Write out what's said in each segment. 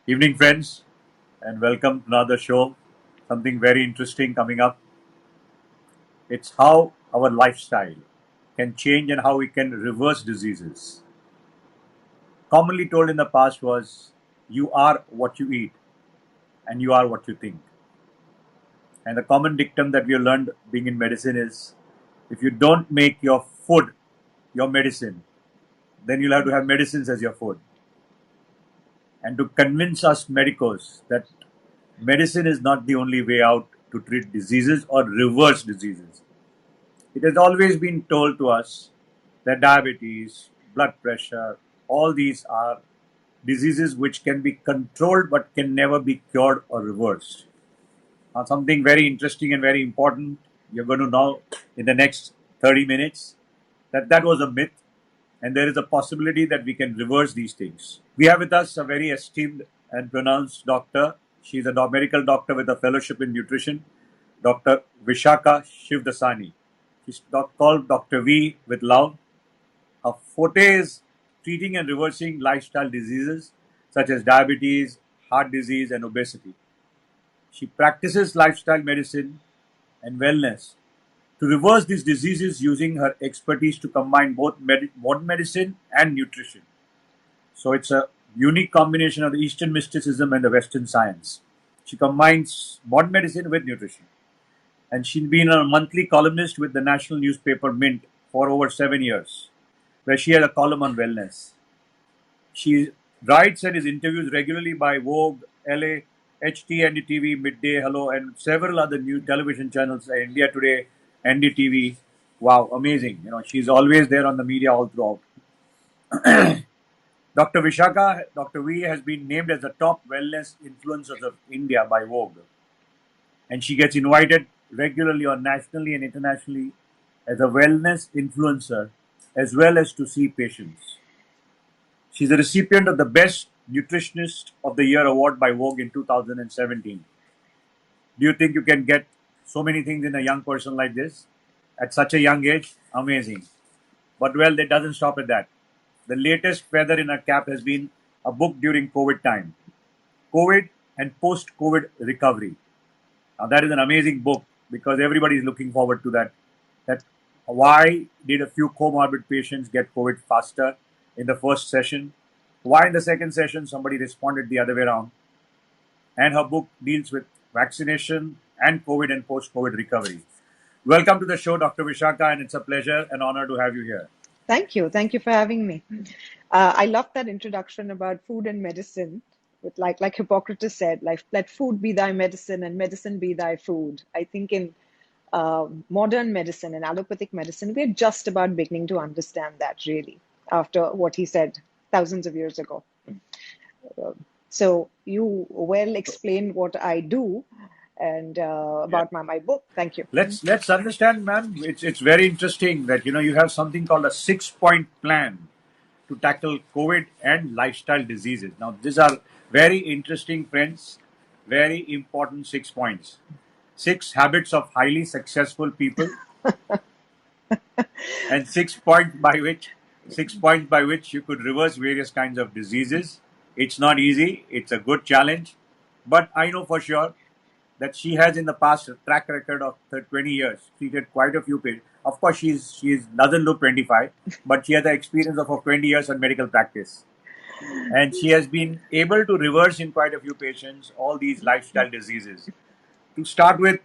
Evening, friends, and welcome to another show. Something very interesting coming up. It's how our lifestyle can change and how we can reverse diseases. Commonly told in the past was, you are what you eat and you are what you think. And the common dictum that we have learned being in medicine is, if you don't make your food your medicine, then you'll have to have medicines as your food. And to convince us medicos that medicine is not the only way out to treat diseases or reverse diseases. It has always been told to us that diabetes, blood pressure, all these are diseases which can be controlled but can never be cured or reversed. Now, something very interesting and very important you're going to know in the next 30 minutes that was a myth and there is a possibility that we can reverse these things. We have with us a very esteemed and pronounced doctor. She's a medical doctor with a fellowship in nutrition, Dr. Vishakha Shivdasani. She's called Dr. V with love. Her forte is treating and reversing lifestyle diseases such as diabetes, heart disease, and obesity. She practices lifestyle medicine and wellness to reverse these diseases using her expertise to combine both modern medicine and nutrition. So it's a unique combination of the Eastern mysticism and the Western science. She combines modern medicine with nutrition. And she's been a monthly columnist with the national newspaper Mint for over 7 years, where she had a column on wellness. She writes and is interviewed regularly by Vogue, LA, HT, NDTV, Midday, Hello, and several other new television channels, India Today, NDTV. Wow, amazing. She's always there on the media all throughout. Dr. Vishakha, Dr. V has been named as the top wellness influencers of India by Vogue. And she gets invited regularly or nationally and internationally as a wellness influencer as well as to see patients. She's a recipient of the Best Nutritionist of the Year award by Vogue in 2017. Do you think you can get so many things in a young person like this at such a young age? Amazing. But well, that doesn't stop at that. The latest feather in her cap has been a book during COVID time, COVID and post-COVID recovery. Now that is an amazing book because everybody is looking forward to that. That why did a few comorbid patients get COVID faster in the first session? Why in the second session somebody responded the other way around? And her book deals with vaccination and COVID and post-COVID recovery. Welcome to the show, Dr. Vishakha, and it's a pleasure and honor to have you here. Thank you. Thank you for having me. I love that introduction about food and medicine. With like Hippocrates said, like let food be thy medicine and medicine be thy food. I think in modern medicine and allopathic medicine, we're just about beginning to understand that really after what he said thousands of years ago. So you well explained what I do and about my book. Thank you. Let's understand, ma'am. It's very interesting that you have something called a 6-point plan to tackle COVID and lifestyle diseases. Now, these are very interesting, friends. Very important 6 points. 6 habits of highly successful people, and 6 points by which you could reverse various kinds of diseases. It's not easy. It's a good challenge, but I know for sure that she has in the past a track record of 20 years, treated quite a few patients. Of course, she's doesn't look 25, but she has the experience of 20 years in medical practice. And she has been able to reverse in quite a few patients all these lifestyle diseases. To start with,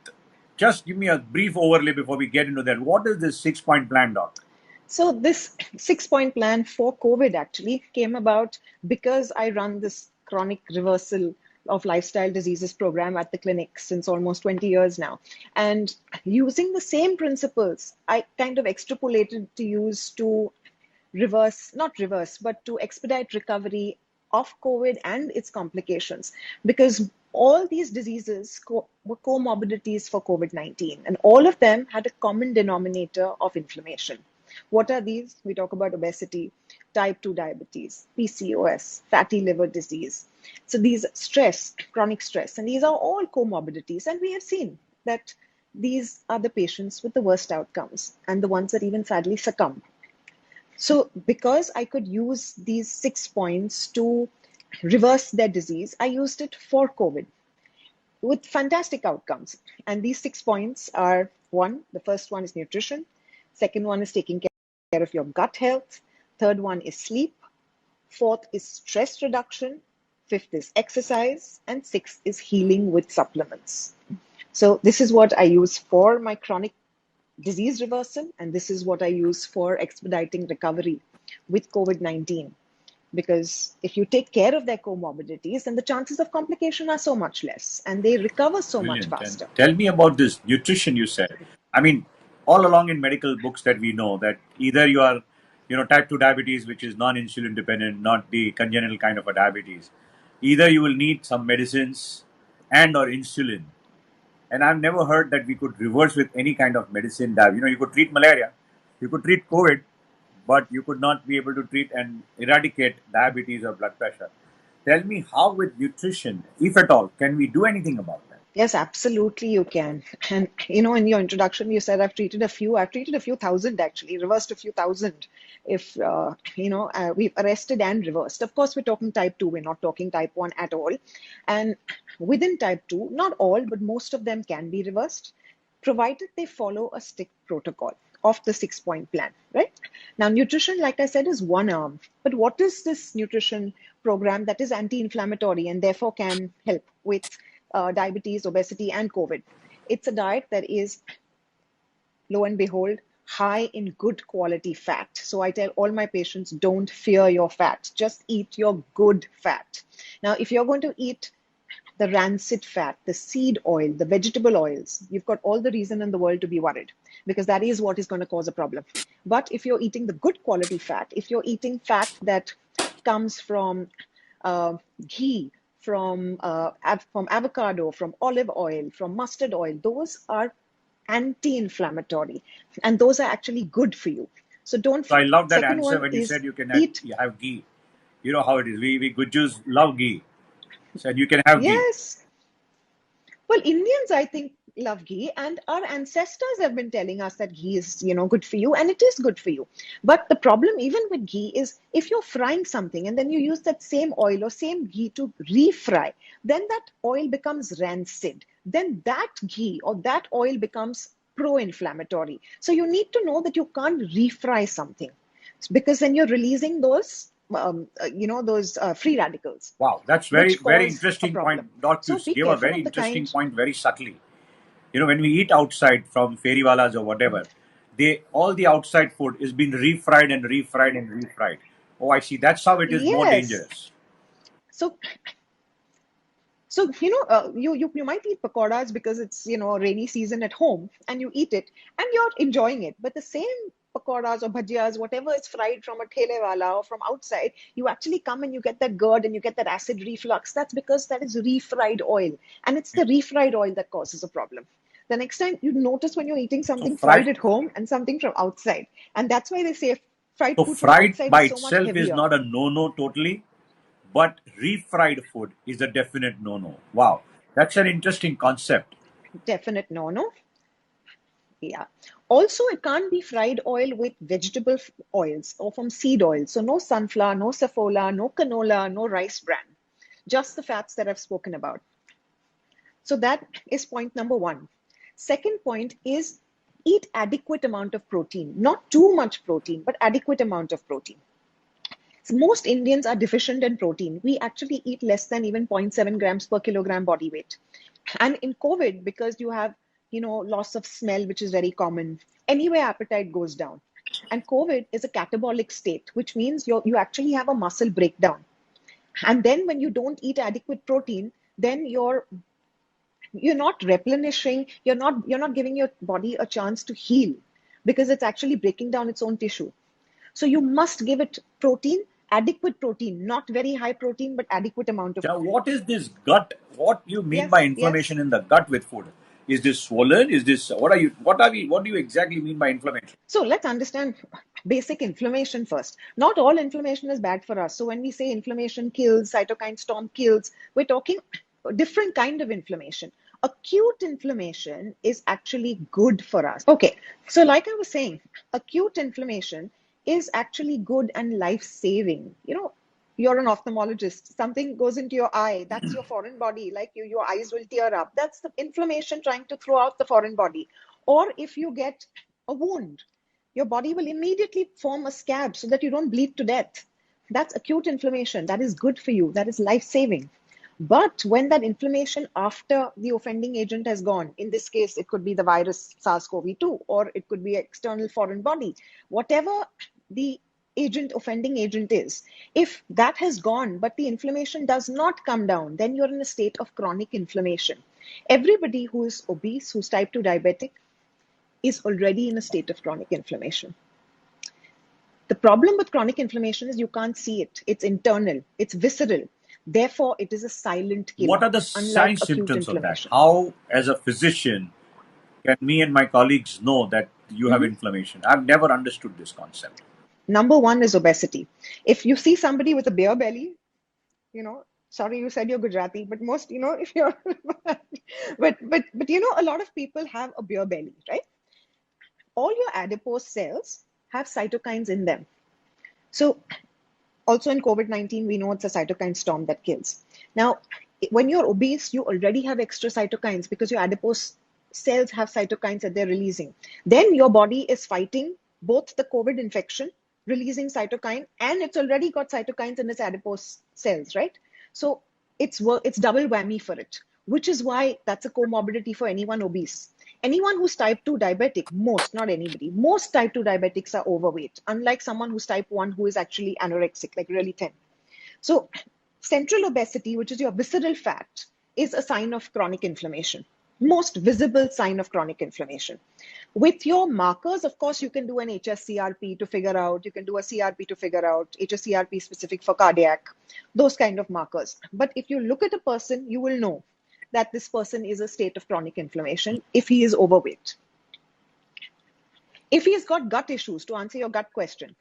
just give me a brief overlay before we get into that. What is this 6-point plan, doc? So this 6-point plan for COVID actually came about because I run this chronic reversal of lifestyle diseases program at the clinic since almost 20 years now. And using the same principles, I kind of extrapolated to use to not reverse, but to expedite recovery of COVID and its complications. Because all these diseases were comorbidities for COVID-19, and all of them had a common denominator of inflammation. What are these? We talk about obesity, type 2 diabetes, PCOS, fatty liver disease. So these stress, chronic stress, and these are all comorbidities. And we have seen that these are the patients with the worst outcomes and the ones that even sadly succumb. So because I could use these 6 points to reverse their disease. I used it for COVID with fantastic outcomes. And these 6 points are: one, the first one is nutrition. Second one is taking care of your gut health. Third one is sleep. Fourth is stress reduction. Fifth is exercise. And sixth is healing with supplements. So this is what I use for my chronic disease reversal, and this is what I use for expediting recovery with COVID-19. Because if you take care of their comorbidities, then the chances of complication are so much less and they recover so much Brilliant. And faster. tell me about this nutrition you said. I mean, all along in medical books that we know that either you are, type 2 diabetes, which is non-insulin dependent, not the congenital kind of a diabetes. Either you will need some medicines and or insulin. And I've never heard that we could reverse with any kind of medicine. You could treat malaria, you could treat COVID, but you could not be able to treat and eradicate diabetes or blood pressure. Tell me how with nutrition, if at all, can we do anything about that? Yes, absolutely you can. And in your introduction, you said I've treated a few thousand actually, reversed a few thousand. If, we've arrested and reversed. Of course, we're talking type 2, we're not talking type 1 at all. And within type 2, not all, but most of them can be reversed, provided they follow a strict protocol of the 6 point plan, right? Now, nutrition, like I said, is one arm. But what is this nutrition program that is anti-inflammatory and therefore can help with diabetes, obesity, and COVID? It's a diet that is, lo and behold, high in good quality fat. So I tell all my patients, don't fear your fat. Just eat your good fat. Now, if you're going to eat the rancid fat, the seed oil, the vegetable oils, you've got all the reason in the world to be worried, because that is what is going to cause a problem. But if you're eating the good quality fat, if you're eating fat that comes from ghee, from avocado, from olive oil, from mustard oil, those are anti-inflammatory, and those are actually good for you. So don't. So I love that Second answer one when you is said eat. you have ghee. You know how it is. We good Jews love ghee. Said you can have ghee. Yes. Well, Indians, I think, love ghee, and our ancestors have been telling us that ghee is, good for you, and it is good for you. But the problem, even with ghee, is if you're frying something and then you use that same oil or same ghee to refry, then that oil becomes rancid. Then that ghee or that oil becomes pro-inflammatory. So you need to know that you can't refry something, because then you're releasing those free radicals, Wow, that's very which very cause a interesting problem. point. Doc, you So be gave a careful very of the interesting kind. point very subtly. When we eat outside from feriwalas or whatever, they all the outside food is being refried and refried and refried. Oh, I see. That's how it is more Yes. dangerous. So, you might eat pakoras because it's rainy season at home, and you eat it and you're enjoying it. But the same pakoras or bhajiyas, whatever is fried from a thele wala or from outside, you actually come and you get that GERD and you get that acid reflux. That's because that is refried oil, and it's the refried oil that causes a problem. The next time you notice when you're eating So something fried fried, at home and something from outside, and that's why they say fried so food from fried outside by is so much itself is heavier. not a no-no totally, but refried food is a definite no-no. Wow, that's an interesting concept. Definite no. Yeah. Also, it can't be fried oil with vegetable oils or from seed oil. So no sunflower, no safflower, no canola, no rice bran. Just the fats that I've spoken about. So that is point number one. Second point is eat adequate amount of protein. Not too much protein, but adequate amount of protein. So most Indians are deficient in protein. We actually eat less than even zero point 0.7 grams per kilogram body weight. And in COVID, because you have, loss of smell, which is very common, anyway, appetite goes down. And COVID is a catabolic state, which means you actually have a muscle breakdown. And then when you don't eat adequate protein, then you're not replenishing, you're not giving your body a chance to heal, because it's actually breaking down its own tissue. So you must give it protein, adequate protein, not very high protein, but adequate amount of Now, protein. what is this gut? What you mean by Yes, yes. inflammation in the gut with food? Is this swollen? Is this what are you? What are we? What do you exactly mean by inflammation? So let's understand basic inflammation first. Not all inflammation is bad for us. So when we say inflammation kills, cytokine storm kills, we're talking a different kind of inflammation. Acute inflammation is actually good for us. Okay, so like I was saying, acute inflammation is actually good and life saving. You're an ophthalmologist. Something goes into your eye. That's your foreign body. Like your eyes will tear up. That's the inflammation trying to throw out the foreign body. Or if you get a wound, your body will immediately form a scab so that you don't bleed to death. That's acute inflammation. That is good for you. That is life saving. But when that inflammation after the offending agent has gone, in this case, it could be the virus SARS-CoV-2, or it could be external foreign body, whatever the offending agent is, if that has gone, but the inflammation does not come down, then you're in a state of chronic inflammation. Everybody who is obese, who's type 2 diabetic, is already in a state of chronic inflammation. The problem with chronic inflammation is you can't see it. It's internal, it's visceral. Therefore, it is a silent killer, What are the unlike sign acute symptoms of that? inflammation. How, as a physician, can me and my colleagues know that you have inflammation? I've never understood this concept. Number one is obesity. If you see somebody with a beer belly, sorry, you said you're Gujarati, but most, if you're, but a lot of people have a beer belly, right? All your adipose cells have cytokines in them. So also in COVID-19, we know it's a cytokine storm that kills. Now, when you're obese, you already have extra cytokines because your adipose cells have cytokines that they're releasing. Then your body is fighting both the COVID infection, releasing cytokine, and it's already got cytokines in its adipose cells, right? So it's double whammy for it, which is why that's a comorbidity for anyone obese. Anyone who's type 2 diabetic, not anybody, most type 2 diabetics are overweight, unlike someone who's type 1 who is actually anorexic, like really thin. So central obesity, which is your visceral fat, is a sign of chronic inflammation, most visible sign of chronic inflammation. With your markers, of course, you can do an HSCRP to figure out, you can do a CRP to figure out, HSCRP specific for cardiac, those kind of markers. But if you look at a person, you will know that this person is a state of chronic inflammation if he is overweight. If he's got gut issues, to answer your gut question,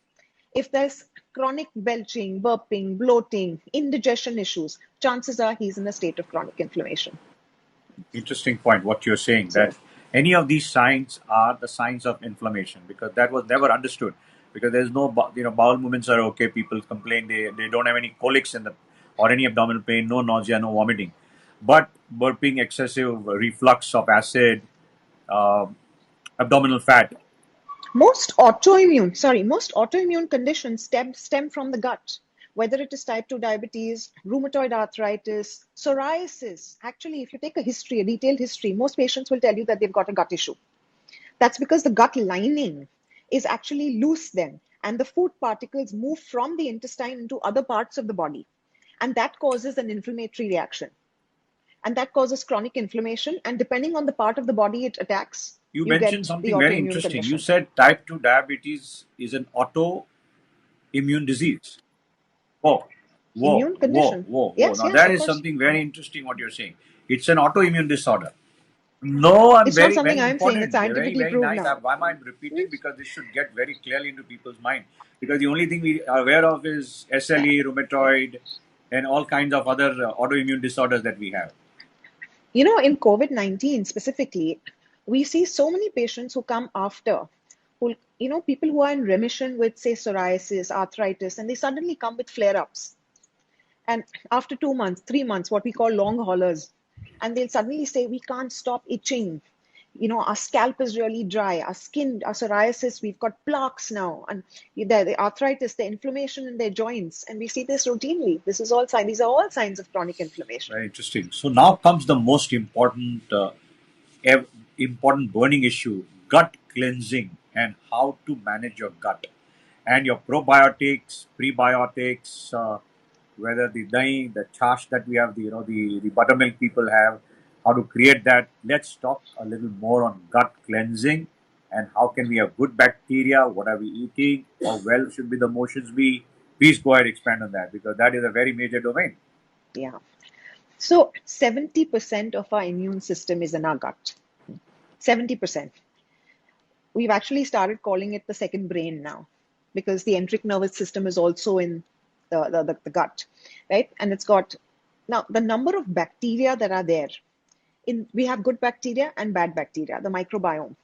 if there's chronic belching, burping, bloating, indigestion issues, chances are he's in a state of chronic inflammation. Interesting point, what you're saying, So, that any of these signs are the signs of inflammation, because that was never understood. Because there's no, bowel movements are okay. People complain they don't have any colics in the, or any abdominal pain, no nausea, no vomiting. But burping, excessive reflux of acid, uh, abdominal fat. most autoimmune conditions stem from the gut, whether it is type 2 diabetes, rheumatoid arthritis, psoriasis. Actually, if you take a detailed history, most patients will tell you that they've got a gut issue. That's because the gut lining is actually loose then, and the food particles move from the intestine into other parts of the body. And that causes an inflammatory reaction. And that causes chronic inflammation. And depending on the part of the body it attacks, You you mentioned get the something very autoimmune interesting. You condition. said type 2 diabetes is an autoimmune disease. Whoa, whoa, Immune whoa, condition. whoa, whoa. Yes, Now yes, that of is course. something very interesting what you're saying. It's an autoimmune disorder. No, I'm It's not very, something very I'm saying. It's important. They're very, scientifically very proved nice. now. Why am I repeating? Because this should get very clearly into people's mind. Because the only thing we are aware of is SLE, rheumatoid, and all kinds of other autoimmune disorders that we have. In COVID-19 specifically, we see so many patients who come after, people who are in remission with, say, psoriasis, arthritis, and they suddenly come with flare ups. And after 2 months, 3 months, what we call long haulers, and they'll suddenly say, we can't stop itching. Our scalp is really dry, our skin, our psoriasis, we've got plaques now, and the arthritis, the inflammation in their joints, and we see this routinely. These are all signs of chronic inflammation. Very interesting. So now comes the most important burning issue: gut cleansing and how to manage your gut and your probiotics, prebiotics. Whether the dahi, the chash that we have, the buttermilk people have, how to create that. Let's talk a little more on gut cleansing and how can we have good bacteria, what are we eating, how well should be the motions be. Please go ahead, expand on that, because that is a very major domain. Yeah. So 70% of our immune system is in our gut. 70%. We've actually started calling it the second brain now, because the enteric nervous system is also in the gut, right? And it's got, now the number of bacteria that are there, we have good bacteria and bad bacteria, the microbiome.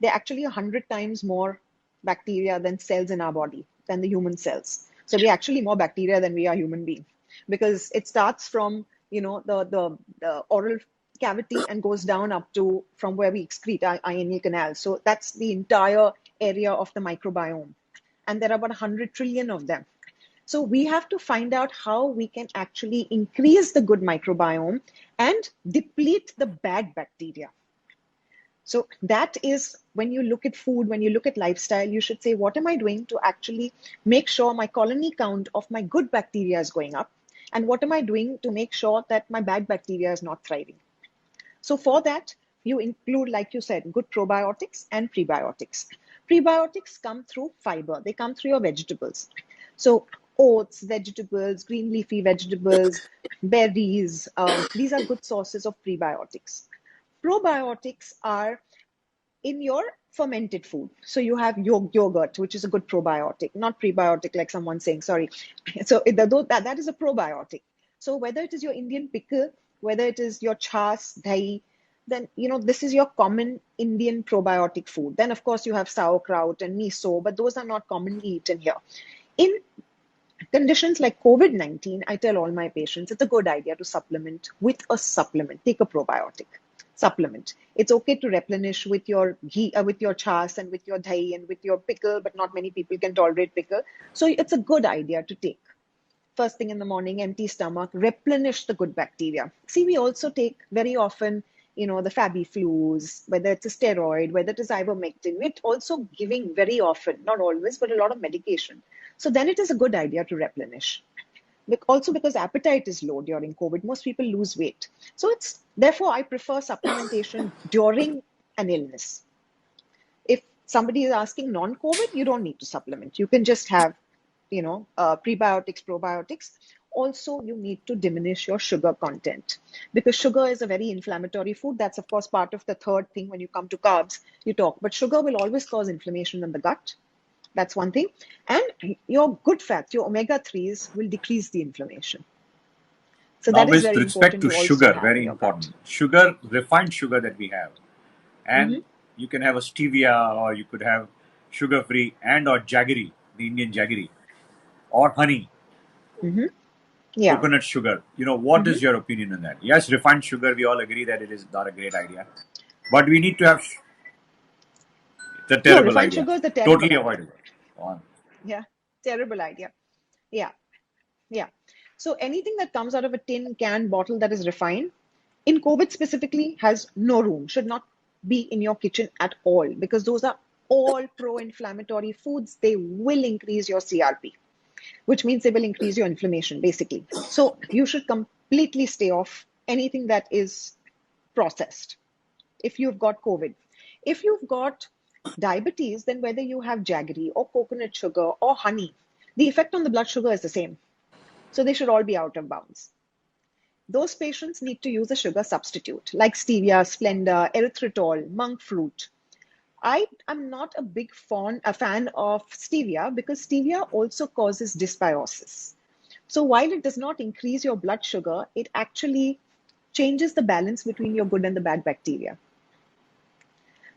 They're actually 100 times more bacteria than cells in our body, than the human cells. So we're actually more bacteria than we are human beings, because it starts from, the oral cavity and goes down up to from where we excrete our ionial canal. So that's the entire area of the microbiome. And there are about 100 trillion of them. So we have to find out how we can actually increase the good microbiome and deplete the bad bacteria. So that is, when you look at food, when you look at lifestyle, you should say, what am I doing to actually make sure my colony count of my good bacteria is going up? And what am I doing to make sure that my bad bacteria is not thriving? So for that, you include, like you said, good probiotics and prebiotics. Prebiotics come through fiber. They come through your vegetables. So oats, vegetables, green leafy vegetables, berries, these are good sources of prebiotics. Probiotics are in your fermented food. So you have yogurt, which is a good probiotic, not prebiotic like someone saying, sorry. So that is a probiotic. So whether it is your Indian pickle, whether it is your chas, dahi, then, this is your common Indian probiotic food. Then, of course, you have sauerkraut and miso, but those are not commonly eaten here. In conditions like COVID-19, I tell all my patients, it's a good idea to supplement with a supplement. Take a probiotic supplement. It's okay to replenish with your ghee, with your chas and with your dahi and with your pickle, but not many people can tolerate pickle. So it's a good idea to take. First thing in the morning, empty stomach, replenish the good bacteria. See, we also take very often, the Fabiflus, whether it's a steroid, whether it is ivermectin. We're also giving very often, not always, but a lot of medication. So then it is a good idea to replenish. Also because appetite is low during COVID, most people lose weight. So therefore I prefer supplementation during an illness. If somebody is asking non-COVID, you don't need to supplement. You can just have, prebiotics, probiotics. Also, you need to diminish your sugar content, because sugar is a very inflammatory food. That's, of course, part of the third thing when you come to carbs, you talk. But sugar will always cause inflammation in the gut. That's one thing. And your good fats, your omega-3s, will decrease the inflammation. So Now, that is with very respect important to to also sugar, have very in your gut. important. Sugar, refined sugar that we have, Mm-hmm. and you can have a stevia, or you could have sugar-free and or Jaggery, the Indian Jaggery, or honey, Mm-hmm. Yeah. coconut sugar. What Mm-hmm. is your opinion on that? Yes, refined sugar, we all agree that it is not a great idea, but we need to have. It's a No, terrible refined idea. sugar is a terrible Totally idea. avoidable. On. Yeah. Terrible idea. Yeah. Yeah. So anything that comes out of a tin, can, bottle that is refined, in COVID specifically, has no room, should not be in your kitchen at all, because those are all pro-inflammatory foods. They will increase your CRP, which means they will increase your inflammation, basically. So you should completely stay off anything that is processed if you've got COVID. If you've got diabetes, then whether you have jaggery or coconut sugar or honey, the effect on the blood sugar is the same. So they should all be out of bounds. Those patients need to use a sugar substitute like stevia, Splenda, erythritol, monk fruit. I am not a fan of stevia, because stevia also causes dysbiosis. So while it does not increase your blood sugar, it actually changes the balance between your good and the bad bacteria.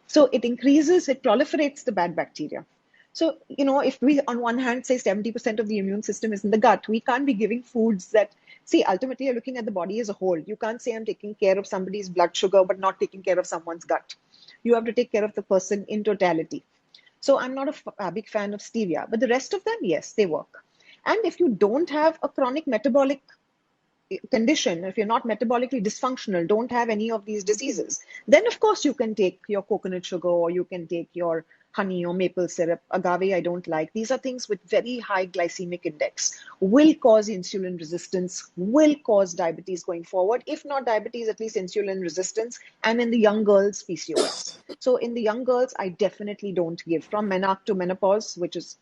So it proliferates the bad bacteria. So, if we on one hand say 70% of the immune system is in the gut, we can't be giving foods that, see, ultimately you're looking at the body as a whole. You can't say I'm taking care of somebody's blood sugar, but not taking care of someone's gut. You have to take care of the person in totality. So I'm not a big fan of stevia, but the rest of them, yes, they work. And if you don't have a chronic metabolic condition, if you're not metabolically dysfunctional, don't have any of these diseases, then of course you can take your coconut sugar, or you can take your honey or maple syrup. Agave, I don't like. These are things with very high glycemic index, will cause insulin resistance, will cause diabetes going forward. If not diabetes, at least insulin resistance. And in the young girls, PCOS. So in the young girls, I definitely don't give. From menarche to menopause, which is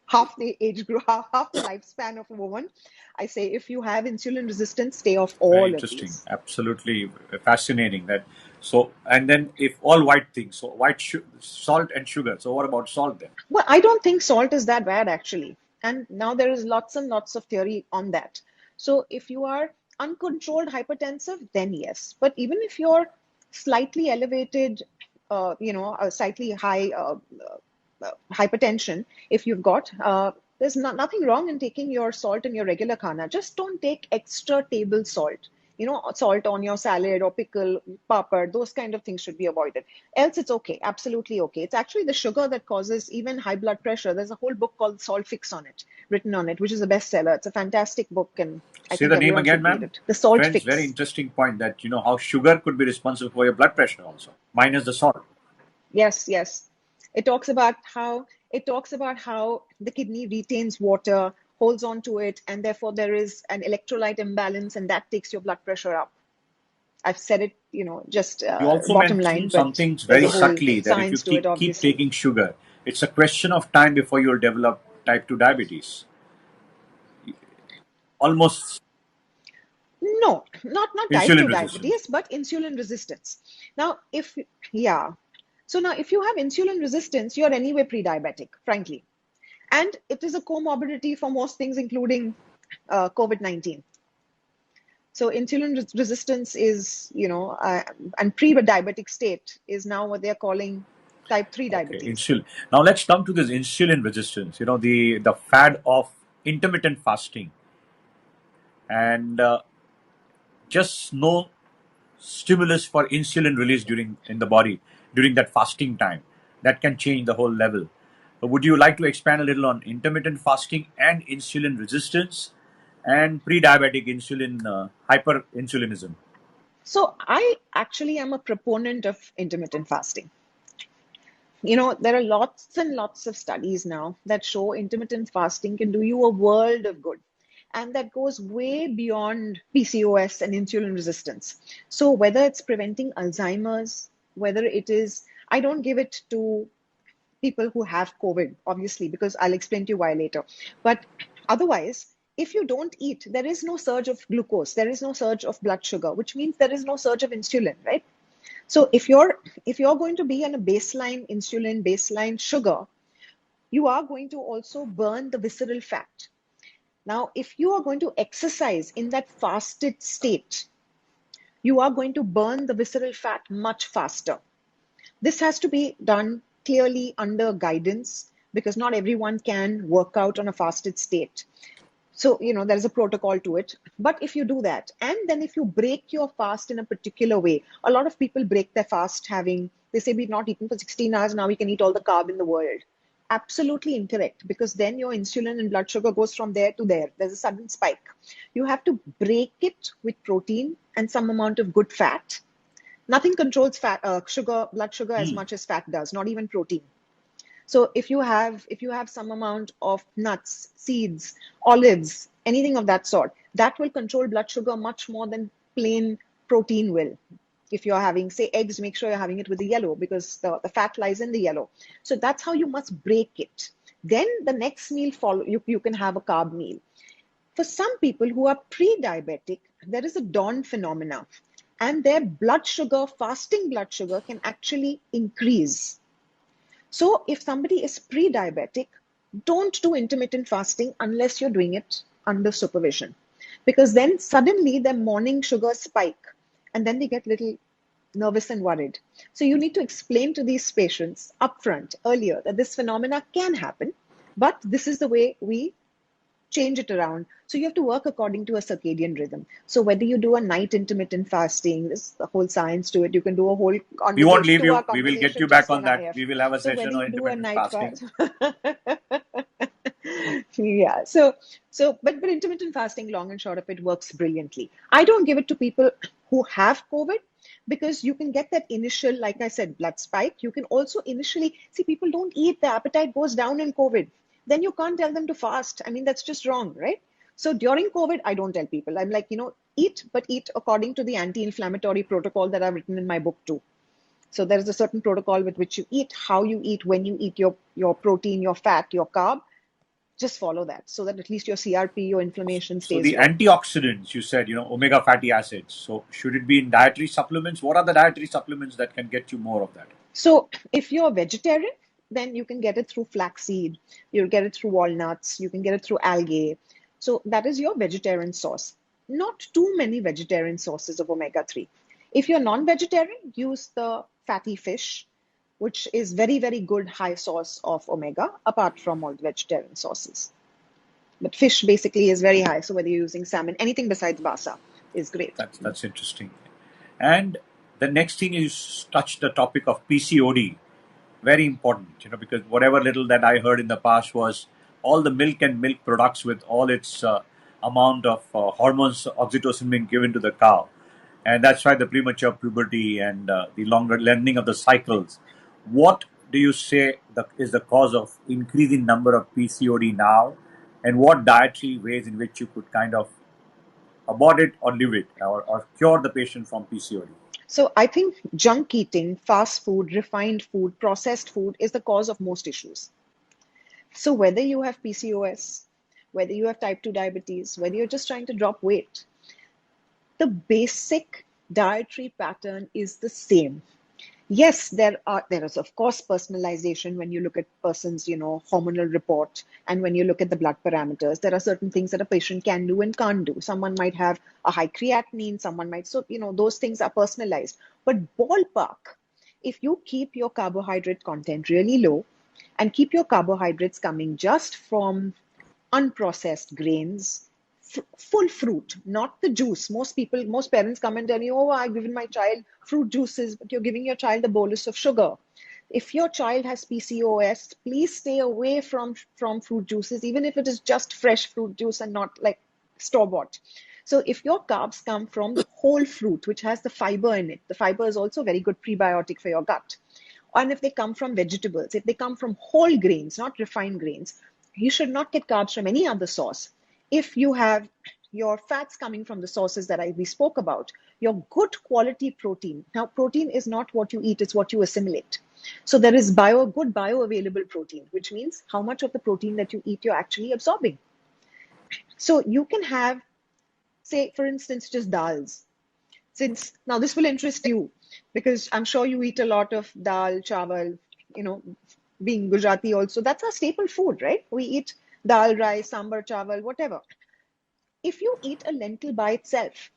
half the age group, half the lifespan of a woman, I say, if you have insulin resistance, stay off Very all of interesting. these. Absolutely fascinating. That so, and then if all white things, so salt and sugar. So what about salt then? Well, I don't think salt is that bad, actually. And now there is lots and lots of theory on that. So if you are uncontrolled hypertensive, then yes. But even if you're slightly elevated, a slightly high hypertension, if you've got, There's nothing wrong in taking your salt in your regular khana. Just don't take extra table salt. Salt on your salad or pickle, papad, those kind of things should be avoided. Else it's okay, absolutely okay. It's actually the sugar that causes even high blood pressure. There's a whole book called Salt Fix on it, written on it, which is a bestseller. It's a fantastic book, and I Say think the name everyone again, should read ma'am. it. The Salt Friends, very Fix. interesting point that how sugar could be responsible for your blood pressure also, minus the salt. Yes, yes. It talks about how the kidney retains water, holds on to it, and therefore there is an electrolyte imbalance, and that takes your blood pressure up. I've said it, just You also bottom line, mentioned some but things there's very a whole subtly that if you science to it, keep obviously. taking sugar, it's a question of time before you'll develop type 2 diabetes. Almost No, not type insulin 2 resistant. diabetes, but insulin resistance. Now, yeah. So now, if you have insulin resistance, you're anyway pre-diabetic, frankly. And it is a comorbidity for most things, including COVID-19. So insulin resistance is, and pre-diabetic state is now what they're calling type 3 Okay, diabetes. insulin. Now let's come to this insulin resistance. The fad of intermittent fasting and just no stimulus for insulin release during in the body during that fasting time. That can change the whole level. Would you like to expand a little on intermittent fasting and insulin resistance and pre-diabetic insulin hyperinsulinism? So I actually am a proponent of intermittent fasting. There are lots and lots of studies now that show intermittent fasting can do you a world of good. And that goes way beyond PCOS and insulin resistance. So, whether it's preventing Alzheimer's, whether it is, I don't give it to people who have COVID, obviously, because I'll explain to you why later. But otherwise, if you don't eat, there is no surge of glucose, there is no surge of blood sugar, which means there is no surge of insulin, right? So if you're going to be on a baseline insulin, baseline sugar, you are going to also burn the visceral fat. Now, if you are going to exercise in that fasted state, you are going to burn the visceral fat much faster. This has to be done clearly under guidance because not everyone can work out on a fasted state. So, there's a protocol to it. But if you do that, and then if you break your fast in a particular way, a lot of people break their fast they say we've not eaten for 16 hours, now we can eat all the carb in the world. Absolutely incorrect, because then your insulin and blood sugar goes from there to there. There's a sudden spike. You have to break it with protein and some amount of good fat. Nothing controls blood sugar as much as fat does, not even protein. So if you have some amount of nuts, seeds, olives, anything of that sort, that will control blood sugar much more than plain protein will. If you're having, say, eggs, make sure you're having it with the yellow because the fat lies in the yellow. So that's how you must break it. Then the next meal follow. You can have a carb meal. For some people who are pre-diabetic, there is a dawn phenomena, and their fasting blood sugar can actually increase. So if somebody is pre-diabetic, don't do intermittent fasting unless you're doing it under supervision, because then suddenly their morning sugars spike and then they get little nervous and worried. So you need to explain to these patients upfront earlier that this phenomena can happen, but this is the way we change it around. So you have to work according to a circadian rhythm. So whether you do a night intermittent fasting, there's the whole science to it. You can do a whole We won't conversation, leave 2 hour you. We will get conversation you back just on on that. IF. We will have a So whether session on you do a intermittent night fasting. fast, yeah. But intermittent fasting, long and short of it, works brilliantly. I don't give it to people who have COVID because you can get that initial, like I said, blood spike. You can also initially see people don't eat, the appetite goes down in COVID. Then you can't tell them to fast. I mean, that's just wrong, right? So during COVID, I don't tell people. I'm like, eat, but eat according to the anti-inflammatory protocol that I've written in my book too. So there is a certain protocol with which you eat, how you eat, when you eat your protein, your fat, your carb. Just follow that so that at least your CRP, your inflammation So stays the low. antioxidants, you said, omega fatty acids. So should it be in dietary supplements? What are the dietary supplements that can get you more of that? So if you're a vegetarian, then you can get it through flaxseed, you'll get it through walnuts, you can get it through algae. So that is your vegetarian source. Not too many vegetarian sources of omega-3. If you're non-vegetarian, use the fatty fish, which is very, very good high source of omega, apart from all the vegetarian sources. But fish basically is very high. So whether you're using salmon, anything besides basa is great. That's interesting. And the next thing is touch the topic of PCOD. Very important, because whatever little that I heard in the past was all the milk and milk products with all its amount of hormones, oxytocin being given to the cow, and that's why the premature puberty and the longer lengthening of the cycles. What do you say is the cause of increasing number of PCOD now, and what dietary ways in which you could kind of abort it or live it or cure the patient from PCOD? So I think junk eating, fast food, refined food, processed food is the cause of most issues. So whether you have PCOS, whether you have type 2 diabetes, whether you're just trying to drop weight, the basic dietary pattern is the same. Yes, there is of course personalization when you look at person's, hormonal report, and when you look at the blood parameters. There are certain things that a patient can do and can't do. Someone might have a high creatinine, someone might, so those things are personalized. But ballpark, if you keep your carbohydrate content really low and keep your carbohydrates coming just from unprocessed grains, full fruit, not the juice. Most parents come and tell you, oh, I've given my child fruit juices, but you're giving your child a bolus of sugar. If your child has PCOS, please stay away from fruit juices, even if it is just fresh fruit juice and not like store-bought. So if your carbs come from the whole fruit, which has the fiber in it, the fiber is also a very good prebiotic for your gut. And if they come from vegetables, if they come from whole grains, not refined grains, you should not get carbs from any other source. If you have your fats coming from the sources that we spoke about, your good quality protein. Now, protein is not what you eat, it's what you assimilate. So there is good bioavailable protein, which means how much of the protein that you eat you're actually absorbing. So you can have, say, for instance, just dals. Now this will interest you because I'm sure you eat a lot of dal, chawal, being Gujarati also. That's our staple food, right? We eat dal, rice, sambar, chawal, whatever. If you eat a lentil by itself,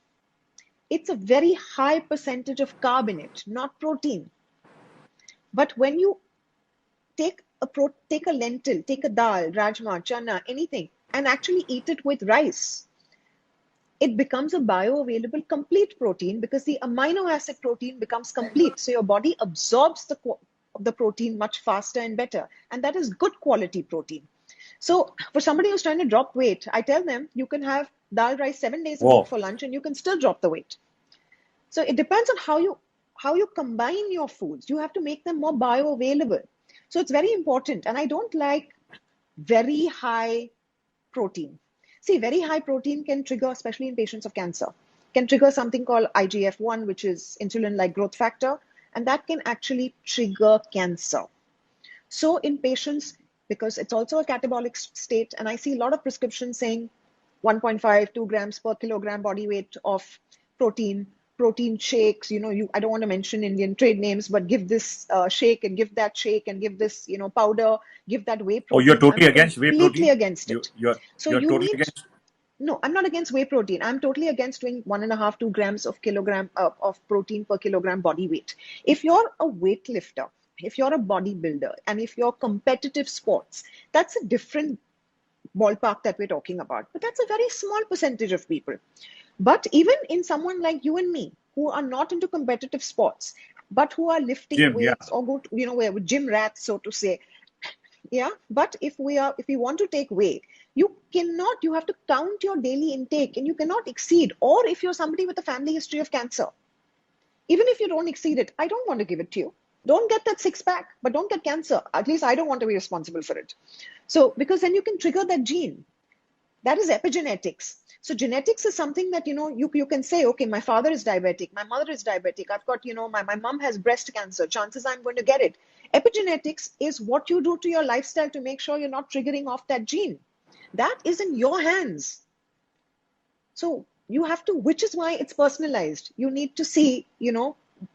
it's a very high percentage of carb in it, not protein. But when you take a lentil, take a dal, rajma, chana, anything, and actually eat it with rice, it becomes a bioavailable complete protein because the amino acid protein becomes complete. So your body absorbs the protein much faster and better. And that is good quality protein. So for somebody who's trying to drop weight, I tell them you can have dal rice 7 days a week Whoa. for lunch and you can still drop the weight. So it depends on how you combine your foods. You have to make them more bioavailable. So it's very important. And I don't like very high protein. See, very high protein can trigger, especially in patients of cancer, can trigger something called IGF-1, which is insulin-like growth factor, and that can actually trigger cancer. So in patients, because it's also a catabolic state, and I see a lot of prescriptions saying 1.5, 2 grams per kilogram body weight of protein shakes, I don't want to mention Indian trade names, but give this shake and give that shake and give this, powder, give that whey Oh, you're protein. I'm totally against whey completely protein? against You it. you're So you're you totally need, against. no, I'm not against whey protein. I'm totally against doing 1.5, 2 grams of kilogram of protein per kilogram body weight. If you're a weightlifter, if you're a bodybuilder, and if you're competitive sports, that's a different ballpark that we're talking about. But that's a very small percentage of people. But even in someone like you and me, who are not into competitive sports, but who are lifting Jim, yeah. weights or go to, we're gym rats, so to say. Yeah. But if we want to take weight, you have to count your daily intake and you cannot exceed. Or if you're somebody with a family history of cancer, even if you don't exceed it, I don't want to give it to you. Don't get that six pack, but don't get cancer. At least I don't want to be responsible for it. So, because then you can trigger that gene. That is epigenetics. So genetics is something that, you can say, okay, my father is diabetic, my mother is diabetic, I've got, my mom has breast cancer, chances I'm going to get it. Epigenetics is what you do to your lifestyle to make sure you're not triggering off that gene. That is in your hands. So you have to, which is why it's personalized. You need to see,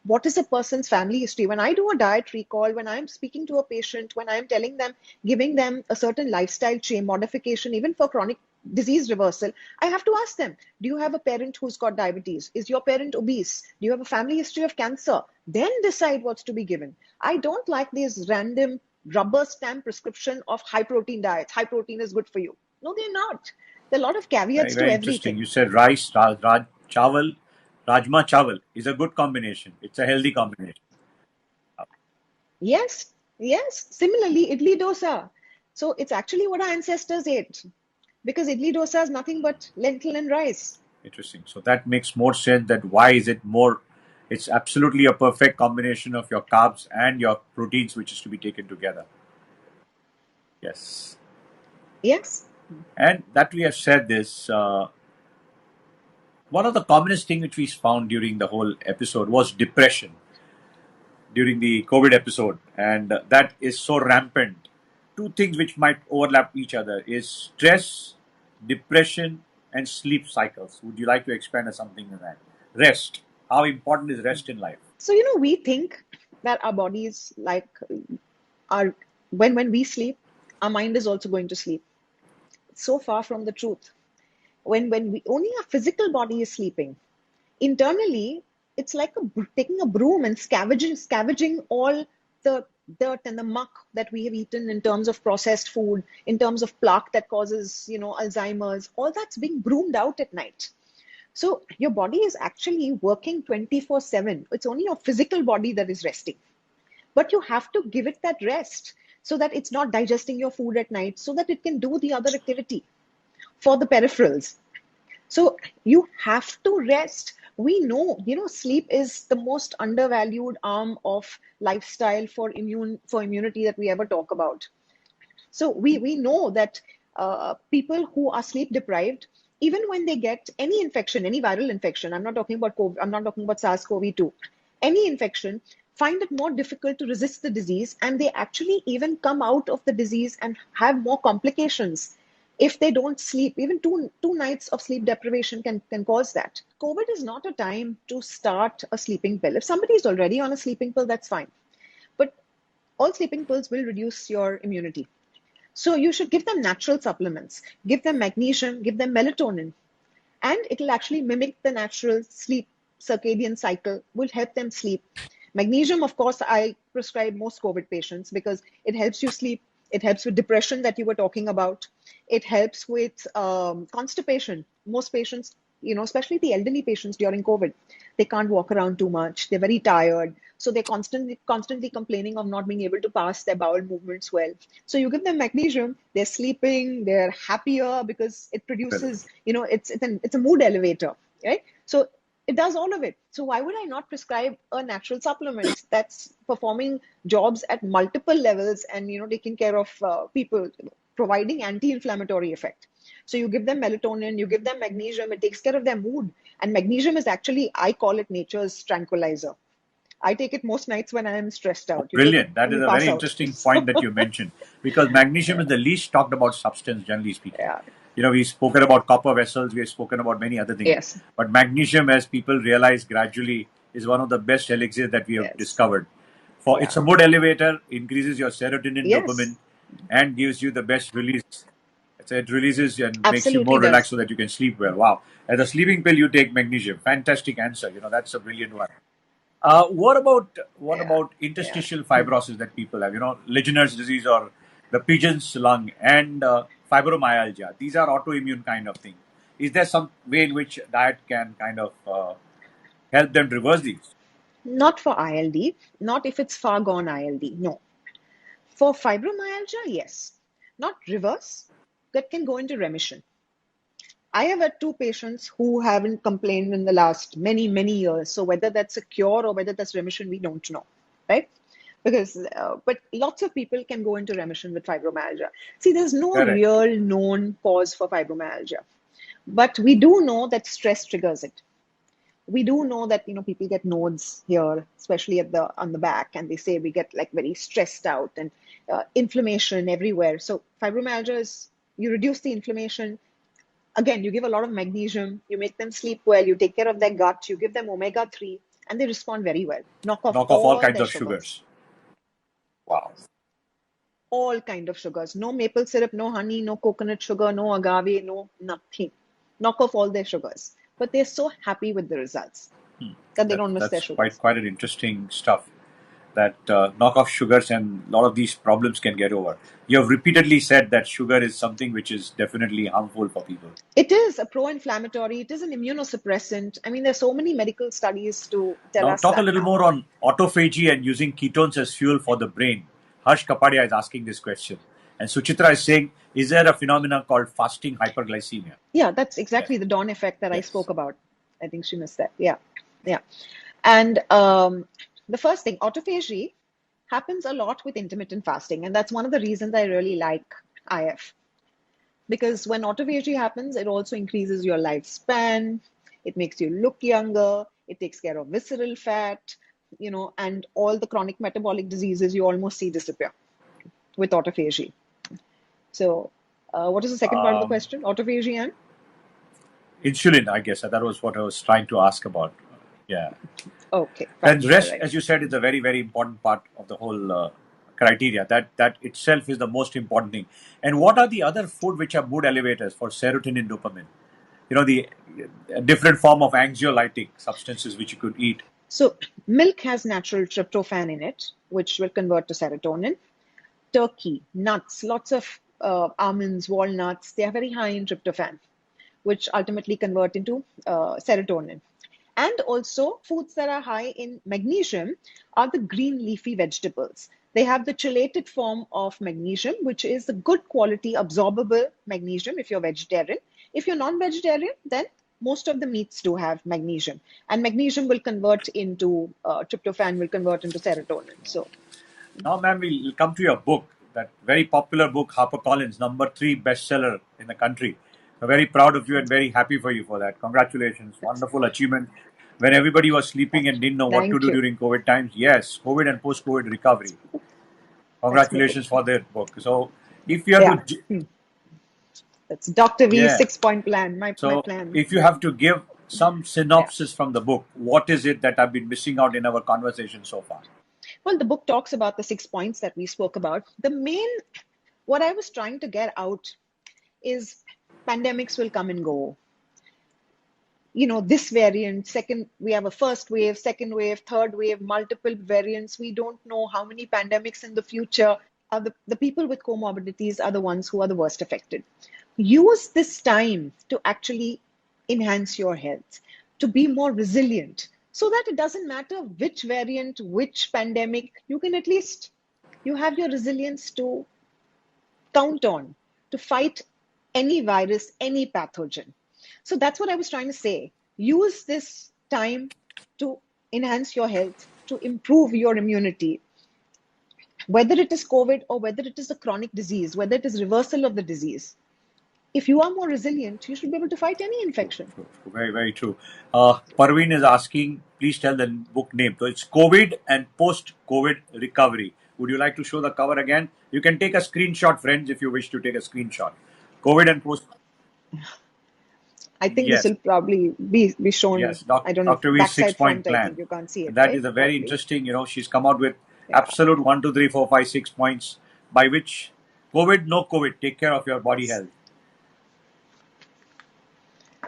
what is a person's family history. When I do a diet recall, when I'm speaking to a patient, when I'm telling them, giving them a certain lifestyle change, modification, even for chronic disease reversal, I have to ask them, do you have a parent who's got diabetes? Is your parent obese? Do you have a family history of cancer? Then decide what's to be given. I don't like these random rubber stamp prescription of high protein diets. High protein is good for you. No, they're not. There are a lot of Very, caveats to very interesting. everything. You said rice, chawal, rajma chawal is a good combination. It's a healthy combination. Yes, yes. Similarly, idli dosa. So it's actually what our ancestors ate because idli dosa is nothing but lentil and rice. Interesting. So that makes more sense that why is it more, it's absolutely a perfect combination of your carbs and your proteins, which is to be taken together. Yes. Yes. And that we have said this, one of the commonest thing which we found during the whole episode was depression during the COVID episode, and that is so rampant. Two things which might overlap each other is stress, depression, and sleep cycles. Would you like to expand on something on that? Rest. How important is rest in life? So, we think that our bodies, like, are when we sleep, our mind is also going to sleep. It's so far from the truth. When we only our physical body is sleeping, internally, it's like taking a broom and scavenging all the dirt and the muck that we have eaten in terms of processed food, in terms of plaque that causes, Alzheimer's. All that's being broomed out at night. So your body is actually working 24/7. It's only your physical body that is resting. But you have to give it that rest so that it's not digesting your food at night, so that it can do the other activity for the peripherals. So you have to rest. We know, sleep is the most undervalued arm of lifestyle for immunity that we ever talk about. So we know that people who are sleep deprived, even when they get any infection, any viral infection, I'm not talking about COVID, I'm not talking about SARS-CoV-2, any infection, find it more difficult to resist the disease, and they actually even come out of the disease and have more complications if they don't sleep. Even two nights of sleep deprivation can cause that. COVID is not a time to start a sleeping pill. If somebody is already on a sleeping pill, that's fine. But all sleeping pills will reduce your immunity. So you should give them natural supplements, give them magnesium, give them melatonin, and it'll actually mimic the natural sleep circadian cycle, will help them sleep. Magnesium, of course, I prescribe most COVID patients because it helps you sleep. It helps with depression that you were talking about. It helps with constipation. Most patients, especially the elderly patients during COVID, they can't walk around too much. They're very tired. So they're constantly complaining of not being able to pass their bowel movements well. So you give them magnesium, they're sleeping, they're happier because it produces, it's a mood elevator, right? So it does all of it. So why would I not prescribe a natural supplement that's performing jobs at multiple levels and taking care of people, providing anti-inflammatory effect? So you give them melatonin, you give them magnesium, it takes care of their mood. And magnesium is actually, I call it nature's tranquilizer. I take it most nights when I am stressed Oh, out. You take it brilliant. That and is you a pass very out. interesting point So, that you mentioned because magnesium is the least talked about substance, generally speaking. yeah, We've spoken about copper vessels, we've spoken about many other things, yes, but magnesium, as people realize gradually, is one of the best elixirs that we have yes, discovered. It's yeah, a mood elevator, increases your serotonin, yes, dopamine, and gives you the best release. So it releases and makes you absolutely more relaxed does. so that you can sleep well. Wow. As a sleeping pill, you take magnesium. Fantastic answer. That's a brilliant one. What Yeah, about yeah. interstitial fibrosis that people have? Legionnaire's disease or the pigeon's lung and fibromyalgia. These are autoimmune kind of thing. Is there some way in which diet can kind of help them reverse these? Not for ILD, not if it's far gone ILD. No. For fibromyalgia, yes. Not reverse, that can go into remission. I have had two patients who haven't complained in the last many, many years. So whether that's a cure or whether that's remission, we don't know, right? But lots of people can go into remission with fibromyalgia. See, there's no Correct. real known cause for fibromyalgia, but we do know that stress triggers it. We do know that people get nodes here, especially on the back, and they say we get like very stressed out and inflammation everywhere. So fibromyalgia is, you reduce the inflammation. Again, you give a lot of magnesium, you make them sleep well, you take care of their gut, you give them omega-3, and they respond very well. Knock off Knock off all all kinds their of sugars, sugars. Wow. all kind of sugars. No maple syrup, no honey, no coconut sugar, no agave, no nothing. Knock off all their sugars. But they're so happy with the results that they That don't miss their that's quite sugars. quite an interesting stuff. that knockoff sugars and a lot of these problems can get over. You have repeatedly said that sugar is something which is definitely harmful for people. It is a pro-inflammatory. It is an immunosuppressant. I mean, there's so many medical studies to tell Now, us talk a that little now. more on autophagy and using ketones as fuel for the brain. Harsh Kapadia is asking this question. And Suchitra is saying, is there a phenomenon called fasting hyperglycemia? Yeah, that's Yes. exactly the dawn effect that I Yes. spoke about. I think she missed that. Yeah, yeah. And the first thing, autophagy happens a lot with intermittent fasting, and that's one of the reasons I really like IF. Because when autophagy happens, it also increases your lifespan, it makes you look younger, it takes care of visceral fat, and all the chronic metabolic diseases you almost see disappear with autophagy. So, what is the second part of the Um, question? Autophagy and? Insulin, I guess. That was what I was trying to ask about. Yeah. Okay, fine. Then All rest, right. as you said, is a very, very important part of the whole criteria. That itself is the most important thing. And what are the other food which are mood elevators for serotonin, dopamine? The different form of anxiolytic substances which you could eat. So, milk has natural tryptophan in it, which will convert to serotonin. Turkey, nuts, lots of almonds, walnuts, they are very high in tryptophan, which ultimately convert into serotonin. And also, foods that are high in magnesium are the green leafy vegetables. They have the chelated form of magnesium, which is the good quality absorbable magnesium if you're vegetarian. If you're non-vegetarian, then most of the meats do have magnesium. And magnesium will convert into tryptophan, will convert into serotonin. So, Now, ma'am, we'll come to your book, that very popular book, HarperCollins, #3 bestseller in the country. We're very proud of you and very happy for you for that. Congratulations. Wonderful achievement. When everybody was sleeping and didn't know what to thank do you. during COVID times, yes, COVID and post COVID recovery. That's great. Congratulations for that book. So, if you have Yeah. to, That's Dr. V's yeah. 6 point plan, my So, plan. if you have to give some Yeah. synopsis from the book, what is it that I've been missing out in our conversation so far? Well, the book talks about the 6 points that we spoke about. What I was trying to get out is pandemics will come and go. This variant, second, we have a first wave, second wave, third wave, multiple variants. We don't know how many pandemics in the future. The people with comorbidities are the ones who are the worst affected. Use this time to actually enhance your health, to be more resilient, so that it doesn't matter which variant, which pandemic, you can at least you have your resilience to count on to fight any virus, any pathogen. So that's what I was trying to say. Use this time to enhance your health, to improve your immunity, whether it is COVID or whether it is a chronic disease, whether it is reversal of the disease. If you are more resilient, you should be able to fight any True, infection. true, true. Very, very true. Parveen is asking, please tell the book name. So it's COVID and post-COVID recovery. Would you like to show the cover again? You can take a screenshot, friends, if you wish to take a screenshot. COVID and post. I think this Yes, will probably be shown, yes. I don't know, Dr. V's backside 6 point front, I plan. think. You can't see it, And that right? is a very Probably. interesting. She's come out with Yeah. absolute 1, 2, 3, 4, 5, 6 points by which COVID, no COVID, take care of your body Yes. health.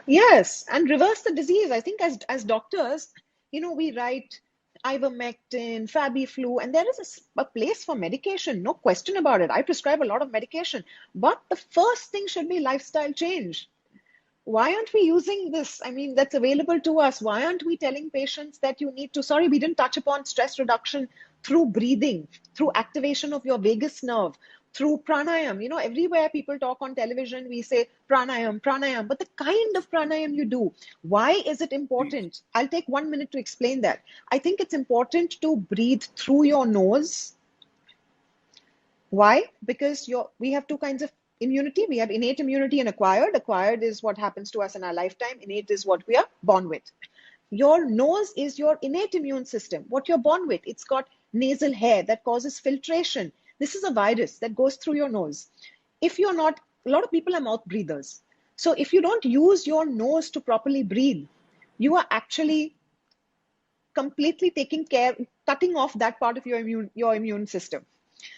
Yes, and reverse the disease. I think as doctors, we write ivermectin, Fabiflu, and there is a place for medication, no question about it. I prescribe a lot of medication, but the first thing should be lifestyle change. Why aren't we using this? I mean, that's available to us. Why aren't we telling patients that you need to? Sorry, we didn't touch upon stress reduction through breathing, through activation of your vagus nerve, through pranayam. Everywhere people talk on television, we say pranayam, pranayam, but the kind of pranayam you do, why is it important? I'll take 1 minute to explain that. I think it's important to breathe through your nose. Why? Because we have two kinds of immunity. We have innate immunity and acquired. Acquired is what happens to us in our lifetime. Innate is what we are born with. Your nose is your innate immune system, what you're born with. It's got nasal hair that causes filtration. This is a virus that goes through your nose. If you're not, a lot of people are mouth breathers. So if you don't use your nose to properly breathe, you are actually completely taking care, cutting off that part of your immune system.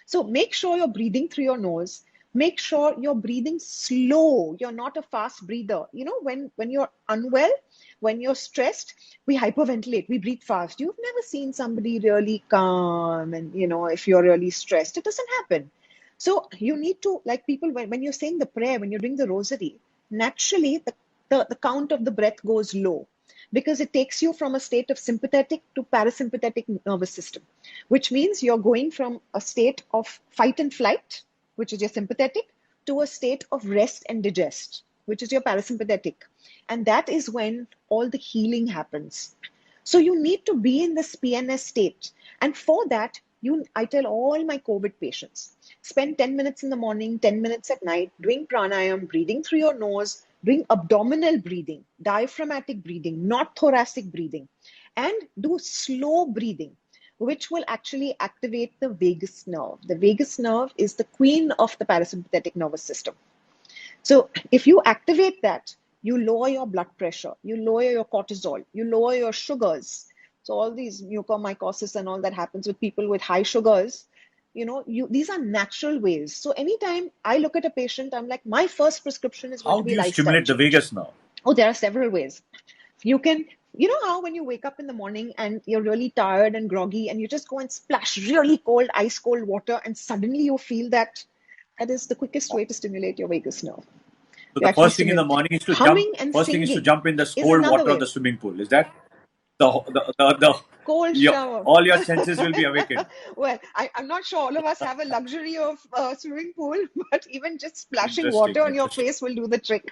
So make sure you're breathing through your nose. Make sure you're breathing slow. You're not a fast breather. When you're unwell, when you're stressed, we hyperventilate, we breathe fast. You've never seen somebody really calm, and if you're really stressed, it doesn't happen. So you need to, like people, when you're saying the prayer, when you're doing the rosary, naturally the count of the breath goes low, because it takes you from a state of sympathetic to parasympathetic nervous system, which means you're going from a state of fight and flight, which is your sympathetic, to a state of rest and digest, which is your parasympathetic. And that is when all the healing happens. So you need to be in this PNS state. And for that, I tell all my COVID patients, spend 10 minutes in the morning, 10 minutes at night, doing pranayam, breathing through your nose, doing abdominal breathing, diaphragmatic breathing, not thoracic breathing, and do slow breathing, which will actually activate the vagus nerve. The vagus nerve is the queen of the parasympathetic nervous system. So if you activate that, you lower your blood pressure, you lower your cortisol, you lower your sugars. So all these mucormycosis and all that happens with people with high sugars, these are natural ways. So anytime I look at a patient, I'm like, my first prescription is going How to do be you lifestyle stimulate the change. vagus nerve? Oh, there are several ways. You can, how when you wake up in the morning and you're really tired and groggy, and you just go and splash really cold, ice cold water, and suddenly you feel that is the quickest way to stimulate your vagus nerve. So You the actually first thing in the stimulate. morning is to jump. Humming and First thing is to singing jump in the is cold another water of way. the swimming pool. Is that the Cold shower. all your senses will be awakened? Well, I'm not sure all of us have a luxury of swimming pool, but even just splashing Interesting, water on your interesting. face will do the trick.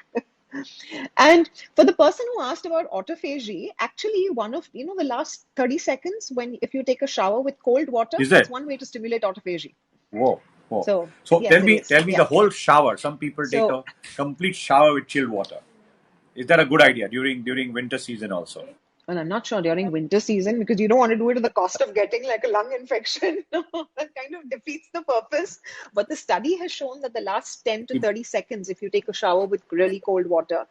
And for the person who asked about autophagy, actually one of the last 30 seconds, if you take a shower with cold water, Is that's it? one way to stimulate autophagy. Whoa, whoa. So So yes, it is. tell me the Yeah. whole shower. Some people take So a complete shower with chilled water. Is that a good idea during winter season also? and I'm not sure during winter season, because you don't want to do it at the cost of getting like a lung infection. That kind of defeats the purpose. But the study has shown that the last 10 to 30 seconds, if you take a shower with really cold water,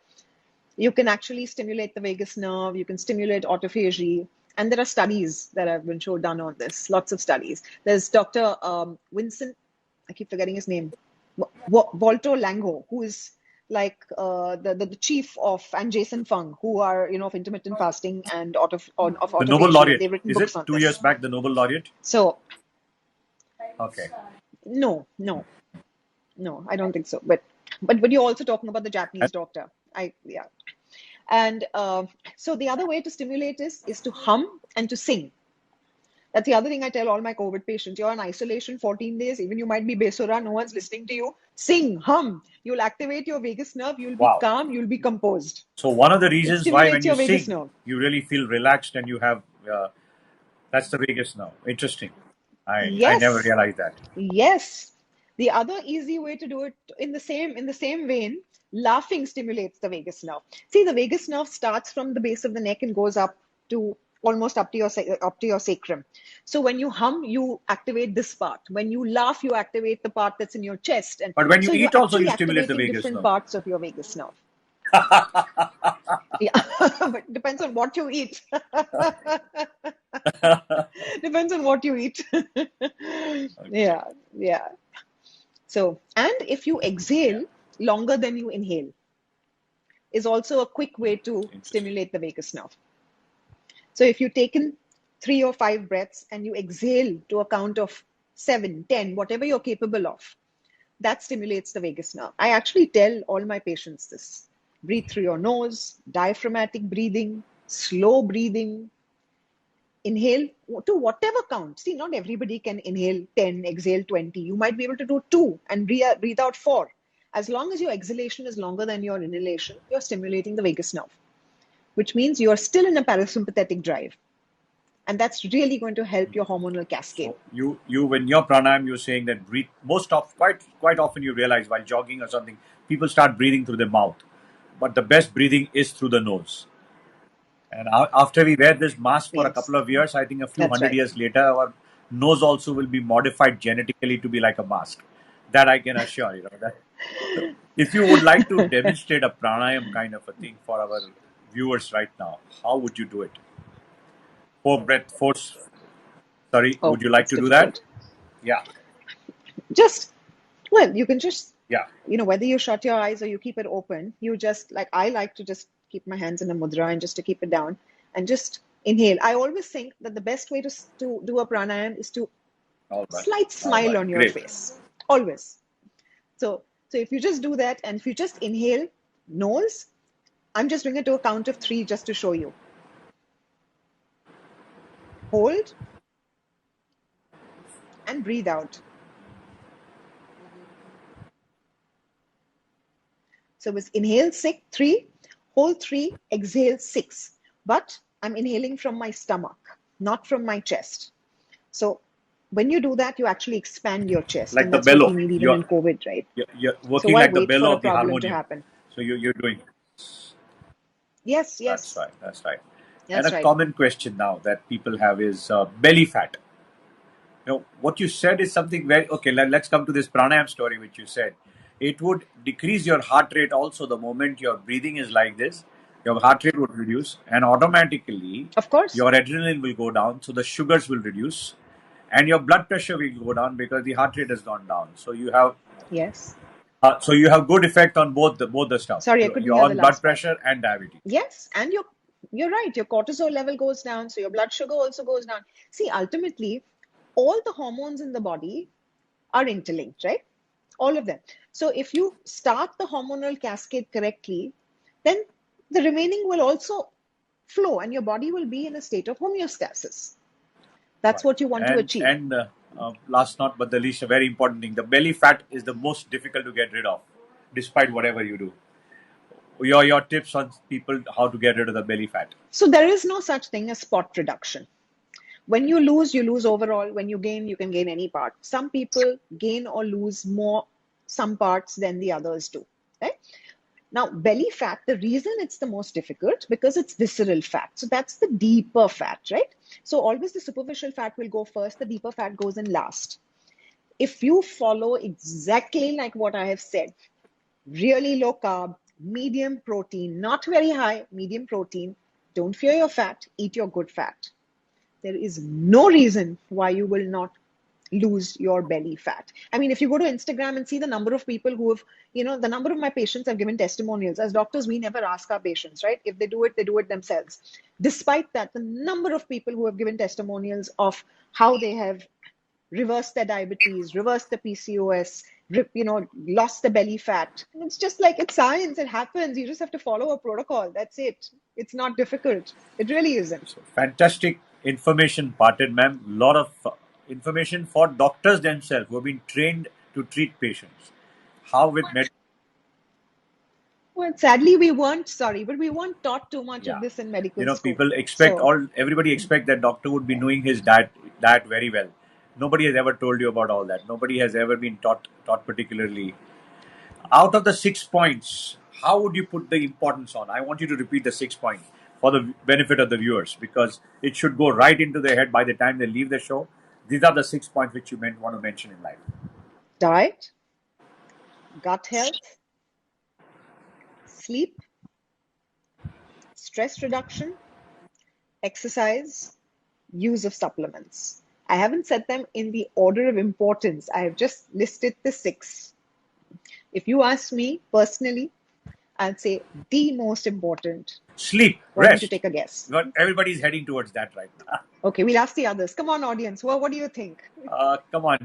you can actually stimulate the vagus nerve, you can stimulate autophagy. And there are studies that have been done on this, lots of studies. There's Dr. Vincent, I keep forgetting his name, Volto Lango, who is like the chief of, and Jason Fung, who are, of intermittent fasting and of The Nobel autophagy, and laureate. they've written Is books it on 2 years this. back the Nobel laureate? So, Okay. no, I don't think so. But you're also talking about the And Japanese doctor. Yeah. And so the other way to stimulate is to hum and to sing. That's the other thing I tell all my COVID patients. You're in isolation 14 days, even you might be besura, no one's listening to you. Sing, hum. You'll activate your vagus nerve, you'll be wow. calm, you'll be composed. So one of the It reasons why when stimulates you your vagus sing, nerve. you really feel relaxed and you have that's the vagus nerve. Interesting. I never Yes, realized that. yes. The other easy way to do it in the same vein, laughing stimulates the vagus nerve. See, the vagus nerve starts from the base of the neck and goes up to almost up to your sacrum. So when you hum, you activate this part. When you laugh, you activate the part that's in your chest. And But when you so you're eat also you actually stimulate the activating vagus different nerve. parts of your vagus nerve. Yeah, but depends on what you eat. Depends on what you eat. Okay. Yeah, yeah. So, and if you Yeah. exhale longer than you inhale, is also a quick way to Interesting. stimulate the vagus nerve. So, if you take in 3 or 5 breaths and you exhale to a count of 7, 10, whatever you're capable of, that stimulates the vagus nerve. I actually tell all my patients this: breathe through your nose, diaphragmatic breathing, slow breathing, inhale to whatever count. See, not everybody can inhale 10, exhale 20. You might be able to do 2 and breathe out 4. As long as your exhalation is longer than your inhalation, you're stimulating the vagus nerve, which means you're still in a parasympathetic drive. And that's really going to help your hormonal cascade. So you when you're pranayam, you're saying that breathe most of quite often you realize while jogging or something, people start breathing through their mouth. But the best breathing is through the nose. And after we wear this mask for a Yes, couple of years, I think a few that's hundred right. years later, our nose also will be modified genetically to be like a mask. That I can assure you. That if you would like to demonstrate a pranayam kind of a thing for our viewers right now, how would you do it? Four breath, force. Sorry, Oh, would you like that's to do that? difficult. Yeah. Just Well, you can just, Yeah. whether you shut your eyes or you keep it open, you just, like, I like to just keep my hands in a mudra and just to keep it down and just inhale. I always think that the best way to do a pranayam is to All right. slight All smile right. on your Great. face. Always. So if you just do that and if you just inhale, nose, I'm just doing it to a count of 3 just to show you. Hold and breathe out. So it's inhale 3, hold 3, exhale 6. But I'm inhaling from my stomach, not from my chest. So when you do that, you actually expand your chest, Like and the that's what we bellow. need even You're, in COVID, right? you're So working why like the wait for bellow a of the problem to harmonium. happen? So you're doing. Yes, That's yes, right. That's right. And that's a right. common question now that people have is belly fat. What you said is something very okay. Let's come to this pranayam story, which you said. It would decrease your heart rate also the moment your breathing is like this. Your heart rate would reduce, and automatically Of course. your adrenaline will go down, so the sugars will reduce, and your blood pressure will go down because the heart rate has gone down. Yes. So you have good effect on both the stuff. Sorry, I couldn't You're hear the on blood last part. pressure and diabetes. Yes, and you're right. Your cortisol level goes down, so your blood sugar also goes down. See, ultimately, all the hormones in the body are interlinked, right? All of them. So if you start the hormonal cascade correctly, then the remaining will also flow, and your body will be in a state of homeostasis. That's Right. what you want to And achieve. and last not but the least, a very important thing: the belly fat is the most difficult to get rid of, despite whatever you do. Your tips on people how to get rid of the belly fat. So there is no such thing as spot reduction. When you lose overall. When you gain, you can gain any part. Some people gain or lose more some parts than the others do, right? Now, belly fat, the reason it's the most difficult because it's visceral fat. So that's the deeper fat, right? So always the superficial fat will go first, the deeper fat goes in last. If you follow exactly like what I have said, really low carb, medium protein, not very high, medium protein, don't fear your fat, eat your good fat. There is no reason why you will not lose your belly fat. I mean, if you go to Instagram and see the number of people who have, the number of my patients have given testimonials. As doctors, we never ask our patients, right? If they do it themselves. Despite that, the number of people who have given testimonials of how they have reversed their diabetes, reversed the PCOS, lost the belly fat. It's just like it's science. It happens. You just have to follow a protocol. That's it. It's not difficult. It really isn't. So fantastic information parted, ma'am. Lot of information for doctors themselves who have been trained to treat patients. How with Well, sadly, we weren't sorry, but we weren't taught too much of yeah, this in medical school. people expect So, all everybody expect that doctor would be knowing his diet very well. Nobody has ever told you about all that. Nobody has ever been taught particularly. Out of the 6 points, how would you put the importance on? I want you to repeat the 6 points for the benefit of the viewers because it should go right into their head by the time they leave the show. These are the 6 points which you want to mention in life. diet, gut health, sleep, stress reduction, exercise, use of supplements. I haven't said them in the order of importance. I have just listed the 6. If you ask me personally, I'd say the most important. Sleep, Why don't you rest. take a guess? But everybody's heading towards that right now. Okay, we'll ask the others. Come on, audience. What do you think? Come on.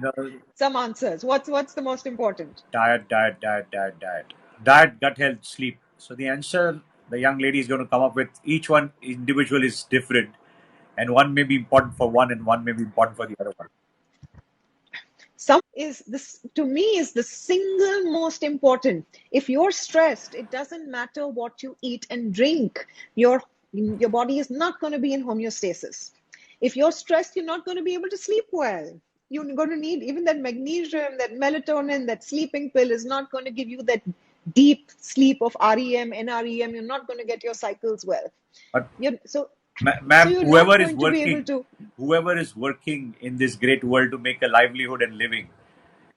Some answers. What's the most important? Diet, gut health, sleep. So the answer the young lady is going to come up with, each one individual is different. And one may be important for one and one may be important for the other one. Some is this to me is the single most important. If you're stressed, it doesn't matter what you eat and drink. Your body is not going to be in homeostasis. If you're stressed, you're not going to be able to sleep well. You're going to need even that magnesium, that melatonin, that sleeping pill is not going to give you that deep sleep of REM, NREM. You're not going to get your cycles well. But You're, so, so ma'am, you're not going to be able to. whoever is working in this great world to make a livelihood and living,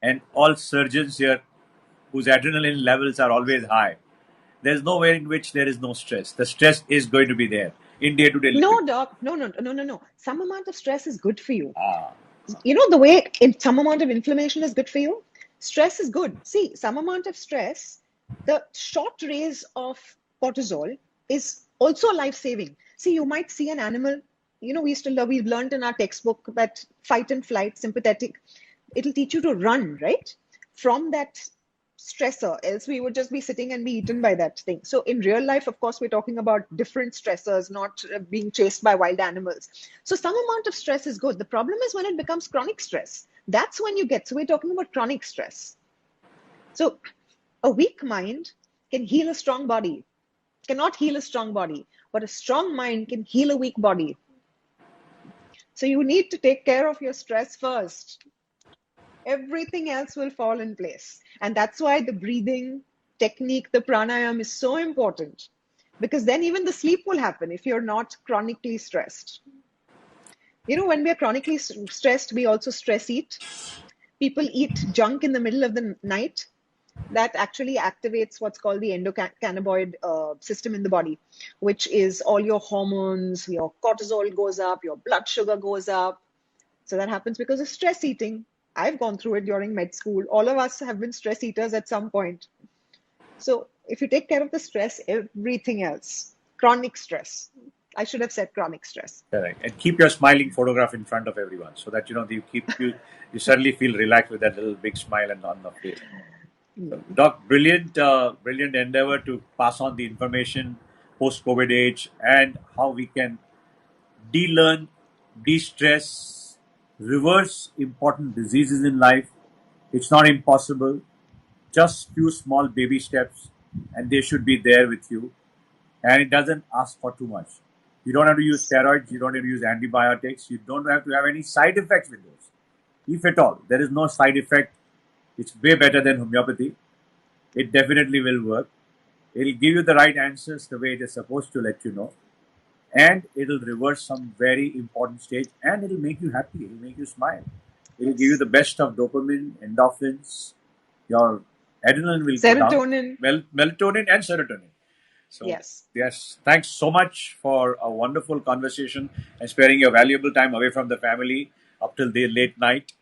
and all surgeons here whose adrenaline levels are always high, there's nowhere in which there is no stress. The stress is going to be there in day-to-day living. No, doc. No, no, no, no, no. Some amount of stress is good for you. Ah, The way some amount of inflammation is good for you. Stress is good. See, some amount of stress, the short rays of cortisol is also life saving. See, you might see an animal, we used to love, we've learned in our textbook that fight and flight, sympathetic, it'll teach you to run, right? From that stressor, else we would just be sitting and be eaten by that thing. So in real life, of course, we're talking about different stressors, not being chased by wild animals. So some amount of stress is good. The problem is when it becomes chronic stress. That's when you get, so we're talking about chronic stress. So a weak mind can heal a strong body, cannot heal a strong body, but a strong mind can heal a weak body. So you need to take care of your stress first. Everything else will fall in place. And that's why the breathing technique, the pranayam is so important, because then even the sleep will happen if you're not chronically stressed. When we are chronically stressed, we also stress eat. People eat junk in the middle of the night. That actually activates what's called the endocannabinoid system in the body, which is all your hormones, your cortisol goes up, your blood sugar goes up. So that happens because of stress eating. I've gone through it during med school. All of us have been stress eaters at some point. So if you take care of the stress, everything else, chronic stress, I should have said chronic stress. Correct. And keep your smiling photograph in front of everyone so that you suddenly feel relaxed with that little big smile and on the face. So, Doc, brilliant endeavor to pass on the information post-COVID age and how we can de-learn, de-stress, reverse important diseases in life. It's not impossible. Just few small baby steps, and they should be there with you. And it doesn't ask for too much. You don't have to use steroids. You don't have to use antibiotics. You don't have to have any side effects with those. If at all, there is no side effect. It's way better than homeopathy. It definitely will work. It'll give you the right answers the way it is supposed to let you know. And it'll reverse some very important stage and it'll make you happy. It'll make you smile. It'll give you Yes. the best of dopamine, endorphins. Your adrenaline will go down. Serotonin. Melatonin and serotonin. So, Yes. yes, thanks so much for a wonderful conversation and sparing your valuable time away from the family up till the late night.